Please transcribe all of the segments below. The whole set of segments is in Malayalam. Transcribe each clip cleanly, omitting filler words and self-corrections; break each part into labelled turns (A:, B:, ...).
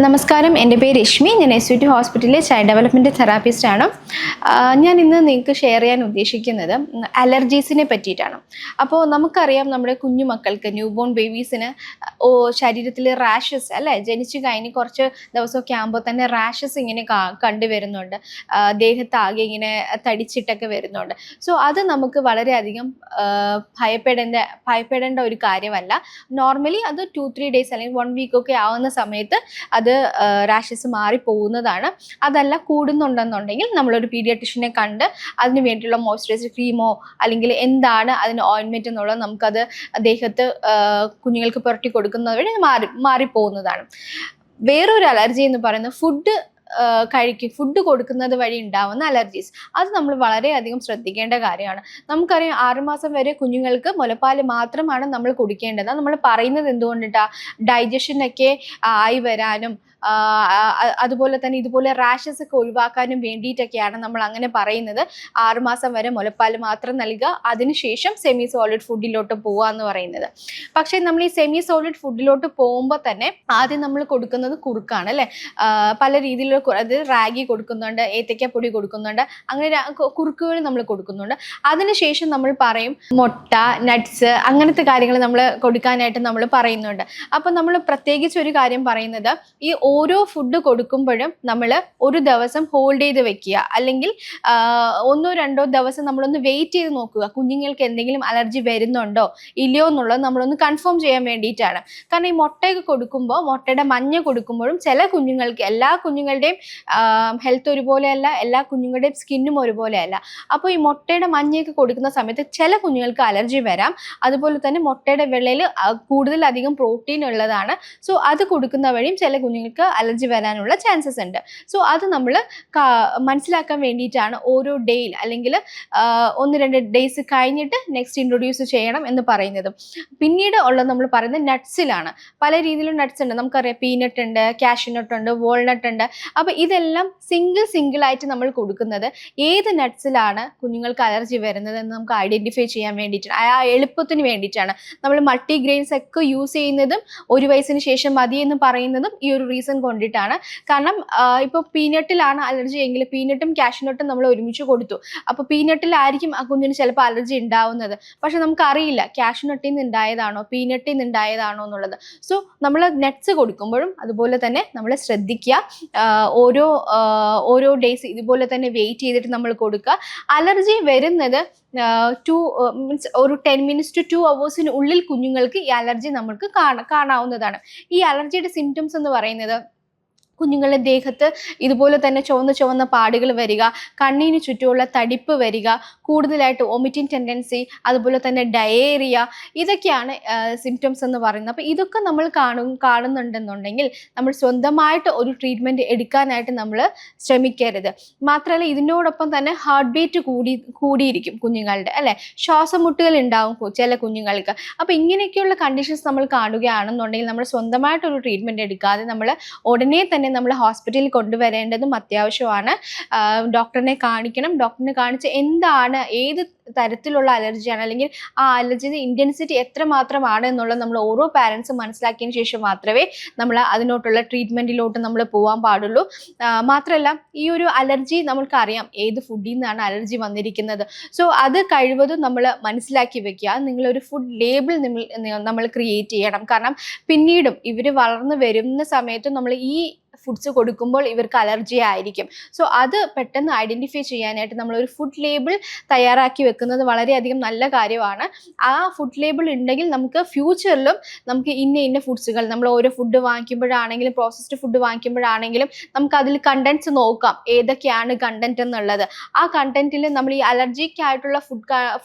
A: നമസ്കാരം, എൻ്റെ പേര് രശ്മി. ഞാൻ SVT ഹോസ്പിറ്റലിലെ ചൈൽഡ് ഡെവലപ്മെൻറ്റ് തെറാപ്പിസ്റ്റാണ്. ഞാൻ ഇന്ന് നിങ്ങൾക്ക് ഷെയർ ചെയ്യാൻ ഉദ്ദേശിക്കുന്നത് അലർജീസിനെ പറ്റിയിട്ടാണ്. അപ്പോൾ നമുക്കറിയാം, നമ്മുടെ കുഞ്ഞു മക്കൾക്ക്, ന്യൂ ബോൺ ബേബീസിന് ശരീരത്തിൽ റാഷസ് അല്ലേ, ജനിച്ചു കഴിഞ്ഞ് കുറച്ച് ദിവസമൊക്കെ ആകുമ്പോൾ തന്നെ റാഷസ് ഇങ്ങനെ കണ്ടുവരുന്നുണ്ട്. ദേഹത്താകെ ഇങ്ങനെ തടിച്ചിട്ടൊക്കെ വരുന്നുണ്ട്. സോ അത് നമുക്ക് വളരെയധികം ഭയപ്പെടേണ്ട ഒരു കാര്യമല്ല. നോർമലി അത് 2-3 ഡേയ്സ് അല്ലെങ്കിൽ 1 വീക്കൊക്കെ ആവുന്ന സമയത്ത് അത് റാഷസ് മാറിപ്പോകുന്നതാണ്. അതല്ല കൂടുന്നുണ്ടെന്നുണ്ടെങ്കിൽ നമ്മളൊരു പീഡിയാട്രിഷ്യനെ കണ്ട് അതിന് വേണ്ടിയുള്ള മോയ്സ്ചറൈസർ ക്രീമോ അല്ലെങ്കിൽ എന്താണ് അതിന് ഓയിൻമെൻറ്റ് എന്നുള്ളത് നമുക്കത് ദേഹത്ത് കുഞ്ഞുങ്ങൾക്ക് പുരട്ടി കൊടുക്കുന്നത് വഴി മാറിപ്പോകുന്നതാണ്. വേറൊരു അലർജി എന്ന് പറയുന്നത് ഫുഡ് കൊടുക്കുന്നത് വഴി ഉണ്ടാവുന്ന അലർജീസ്. അത് നമ്മൾ വളരെയധികം ശ്രദ്ധിക്കേണ്ട കാര്യമാണ്. നമുക്കറിയാം, 6 മാസം വരെ കുഞ്ഞുങ്ങൾക്ക് മുലപ്പാൽ മാത്രമാണ് നമ്മൾ കുടിക്കേണ്ടത്. നമ്മൾ പറയുന്നത് എന്തുകൊണ്ടിട്ടാണ്? ഡൈജഷനൊക്കെ ആയി വരാനും അതുപോലെ തന്നെ ഇതുപോലെ റാഷസ് ഒക്കെ ഒഴിവാക്കാനും വേണ്ടിയിട്ടൊക്കെയാണ് നമ്മൾ അങ്ങനെ പറയുന്നത്. 6 മാസം വരെ മുലപ്പാൽ മാത്രം നൽകുക, അതിനുശേഷം സെമി സോളിഡ് ഫുഡിലോട്ട് പോവുക എന്ന് പറയുന്നത്. പക്ഷേ നമ്മൾ ഈ സെമി സോളിഡ് ഫുഡിലോട്ട് പോകുമ്പോൾ തന്നെ ആദ്യം നമ്മൾ കൊടുക്കുന്നത് കുറുക്കാണ് അല്ലേ. പല രീതിയിലുള്ള അത് റാഗി കൊടുക്കുന്നുണ്ട്, ഏത്തയ്ക്കപ്പൊടി കൊടുക്കുന്നുണ്ട്, അങ്ങനെ കുറുക്കുകൾ നമ്മൾ കൊടുക്കുന്നുണ്ട്. അതിനുശേഷം നമ്മൾ പറയും മുട്ട, നട്ട്സ്, അങ്ങനത്തെ കാര്യങ്ങൾ നമ്മൾ കൊടുക്കാനായിട്ട് നമ്മൾ പറയുന്നുണ്ട്. അപ്പം നമ്മൾ പ്രത്യേകിച്ച് ഒരു കാര്യം പറയുന്നത്, ഈ ഓരോ ഫുഡ് കൊടുക്കുമ്പോഴും നമ്മൾ ഒരു ദിവസം ഹോൾഡ് ചെയ്ത് വെക്കുക, അല്ലെങ്കിൽ 1-2 ദിവസം നമ്മളൊന്ന് വെയിറ്റ് ചെയ്ത് നോക്കുക, കുഞ്ഞുങ്ങൾക്ക് എന്തെങ്കിലും അലർജി വരുന്നുണ്ടോ ഇല്ലയോ എന്നുള്ളത് നമ്മളൊന്ന് കൺഫേം ചെയ്യാൻ വേണ്ടിയിട്ടാണ്. കാരണം ഈ മുട്ടയൊക്കെ കൊടുക്കുമ്പോൾ, മുട്ടയുടെ മഞ്ഞ കൊടുക്കുമ്പോഴും ചില കുഞ്ഞുങ്ങൾക്ക്, എല്ലാ കുഞ്ഞുങ്ങളുടെയും ഹെൽത്ത് ഒരുപോലെയല്ല, എല്ലാ കുഞ്ഞുങ്ങളുടെയും സ്കിന്നും ഒരുപോലെയല്ല. അപ്പോൾ ഈ മുട്ടയുടെ മഞ്ഞയൊക്കെ കൊടുക്കുന്ന സമയത്ത് ചില കുഞ്ഞുങ്ങൾക്ക് അലർജി വരാം. അതുപോലെ തന്നെ മുട്ടയുടെ വെള്ളയിൽ കൂടുതലധികം പ്രോട്ടീൻ ഉള്ളതാണ്. സോ അത് കൊടുക്കുന്ന വഴിയും ചില കുഞ്ഞുങ്ങൾക്ക് അലർജി വരാനുള്ള ചാൻസസ് ഉണ്ട്. സോ അത് നമ്മൾ മനസ്സിലാക്കാൻ വേണ്ടിയിട്ടാണ് ഓരോ ഡേയിൽ അല്ലെങ്കിൽ 1-2 ഡേയ്സ് കഴിഞ്ഞിട്ട് നെക്സ്റ്റ് ഇൻട്രൊഡ്യൂസ് ചെയ്യണം എന്ന് പറയുന്നത്. പിന്നീട് ഉള്ളത് നമ്മൾ പറയുന്നത് നട്ട്സിലാണ്. പല രീതിയിലും നട്ട്സ് ഉണ്ട്. നമുക്കറിയാം, പീനട്ട് ഉണ്ട്, കാഷ്യൂനട്ട് ഉണ്ട്, വാൾനട്ട് ഉണ്ട്. അപ്പോൾ ഇതെല്ലാം സിംഗിൾ ആയിട്ട് നമ്മൾ കൊടുക്കുന്നത് ഏത് നട്ട്സിലാണ് കുഞ്ഞുങ്ങൾക്ക് അലർജി വരുന്നത് എന്ന് നമുക്ക് ഐഡൻറ്റിഫൈ ചെയ്യാൻ വേണ്ടിയിട്ടാണ്, ആ എളുപ്പത്തിന് വേണ്ടിയിട്ടാണ്. നമ്മൾ മൾട്ടിഗ്രെയിൻസ് ഒക്കെ യൂസ് ചെയ്യുന്നതും 1 വയസ്സിന് ശേഷം മതി എന്ന് പറയുന്നതും ഈ ഒരു റീസൺ കൊണ്ടിട്ടാണ്. കാരണം ഇപ്പോൾ പീനട്ടിലാണ് അലർജി എങ്കിൽ പീനട്ടും കാഷ്യൂനട്ടും നമ്മൾ ഒരുമിച്ച് കൊടുത്തു. അപ്പോൾ പീനട്ടിലായിരിക്കും ആ കുഞ്ഞിന് ചിലപ്പോൾ അലർജി ഉണ്ടാവുന്നത്. പക്ഷെ നമുക്കറിയില്ല കാഷ്യൂനട്ടിൽ നിന്ന് ഉണ്ടായതാണോ പീനട്ടിൽ നിന്ന് ഉണ്ടായതാണോ എന്നുള്ളത്. സോ നമ്മൾ നട്ട്സ് കൊടുക്കുമ്പോഴും അതുപോലെ തന്നെ നമ്മൾ ശ്രദ്ധിക്കുക. ഓരോ ഡേയ്സ് ഇതുപോലെ തന്നെ വെയിറ്റ് ചെയ്തിട്ട് നമ്മൾ കൊടുക്കുക. അലർജി വരുന്നത് ഒരു 10 minutes to 2 hours ഉള്ളിൽ കുഞ്ഞുങ്ങൾക്ക് ഈ അലർജി നമുക്ക് കാണാവുന്നതാണ്. ഈ അലർജിയുടെ സിംറ്റംസ് എന്ന് പറയുന്നത് കുഞ്ഞുങ്ങളുടെ ദേഹത്ത് ഇതുപോലെ തന്നെ ചുവന്ന പാടുകൾ വരിക, കണ്ണിന് ചുറ്റുമുള്ള തടിപ്പ് വരിക, കൂടുതലായിട്ട് വോമിറ്റിംഗ് ടെൻഡൻസി, അതുപോലെ തന്നെ ഡയേറിയ, ഇതൊക്കെയാണ് സിംറ്റംസ് എന്ന് പറയുന്നത്. അപ്പോൾ ഇതൊക്കെ നമ്മൾ കാണുന്നുണ്ടെന്നുണ്ടെങ്കിൽ നമ്മൾ സ്വന്തമായിട്ട് ഒരു ട്രീറ്റ്മെൻറ്റ് എടുക്കാനായിട്ട് നമ്മൾ ശ്രമിക്കരുത്. മാത്രമല്ല, ഇതിനോടൊപ്പം തന്നെ ഹാർട്ട് ബീറ്റ് കൂടിയിരിക്കും കുഞ്ഞുങ്ങളുടെ അല്ലേ, ശ്വാസമുട്ടുകൾ ഉണ്ടാവും ചില കുഞ്ഞുങ്ങൾക്ക്. അപ്പോൾ ഇങ്ങനെയൊക്കെയുള്ള കണ്ടീഷൻസ് നമ്മൾ കാണുകയാണെന്നുണ്ടെങ്കിൽ നമ്മൾ സ്വന്തമായിട്ടൊരു ട്രീറ്റ്മെൻറ്റ് എടുക്കാതെ നമ്മൾ ഉടനെ തന്നെ നമ്മൾ ഹോസ്പിറ്റലിൽ കൊണ്ടുവരേണ്ടതും അത്യാവശ്യമാണ്. ഡോക്ടറിനെ കാണിക്കണം. ഡോക്ടറിനെ കാണിച്ച് എന്താണ്, ഏത് തരത്തിലുള്ള അലർജിയാണ്, അല്ലെങ്കിൽ ആ അലർജിയുടെ ഇൻറ്റൻസിറ്റി എത്രമാത്രമാണ് എന്നുള്ളത് നമ്മൾ ഓരോ പാരൻസും മനസ്സിലാക്കിയതിന് ശേഷം മാത്രമേ നമ്മൾ അതിനോട്ടുള്ള ട്രീറ്റ്മെൻറ്റിലോട്ട് നമ്മൾ പോകാൻ പാടുള്ളൂ. മാത്രമല്ല, ഈ ഒരു അലർജി നമ്മൾക്കറിയാം ഏത് ഫുഡിൽ നിന്നാണ് അലർജി വന്നിരിക്കുന്നത്. സോ അത് കഴിവതും നമ്മൾ മനസ്സിലാക്കി വെക്കുക. നിങ്ങളൊരു ഫുഡ് ലേബിൾ നമ്മൾ ക്രിയേറ്റ് ചെയ്യണം. കാരണം പിന്നീടും ഇവർ വളർന്നു വരുന്ന സമയത്തും നമ്മൾ ഈ ഫുഡ്സ് കൊടുക്കുമ്പോൾ ഇവർക്ക് അലർജി ആയിരിക്കും. സോ അത് പെട്ടെന്ന് ഐഡൻറ്റിഫൈ ചെയ്യാനായിട്ട് നമ്മളൊരു ഫുഡ് ലേബിൾ തയ്യാറാക്കി വെക്കുന്നത് വളരെയധികം നല്ല കാര്യമാണ്. ആ ഫുഡ് ലേബിൾ ഉണ്ടെങ്കിൽ നമുക്ക് ഫ്യൂച്ചറിലും നമുക്ക് ഇന്ന ഫുഡ്സുകൾ, നമ്മൾ ഓരോ ഫുഡ് വാങ്ങിക്കുമ്പോഴാണെങ്കിലും പ്രോസസ്ഡ് ഫുഡ് വാങ്ങിക്കുമ്പോഴാണെങ്കിലും നമുക്ക് അതിൽ കണ്ടൻറ്റ്സ് നോക്കാം, ഏതൊക്കെയാണ് കണ്ടൻറ്റ് എന്നുള്ളത്. ആ കണ്ടൻറ്റിൽ നമ്മൾ ഈ അലർജിക്ക് ആയിട്ടുള്ള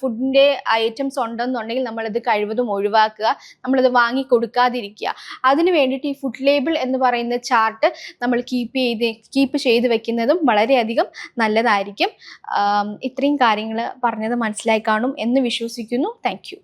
A: ഫുഡിൻ്റെ ഐറ്റംസ് ഉണ്ടെന്നുണ്ടെങ്കിൽ നമ്മളത് കഴിവതും ഒഴിവാക്കുക, നമ്മളത് വാങ്ങി കൊടുക്കാതിരിക്കുക. അതിന് വേണ്ടിയിട്ട് ഈ ഫുഡ് ലേബിൾ എന്ന് പറയുന്ന ചാർട്ട് നമ്മൾ കീപ്പ് ചെയ്ത് വെക്കുന്നതും വളരെയധികം നല്ലതായിരിക്കും. ഇത്രയും കാര്യങ്ങൾ പറഞ്ഞത് മനസ്സിലായി കാണും എന്ന് വിശ്വസിക്കുന്നു. Thank you.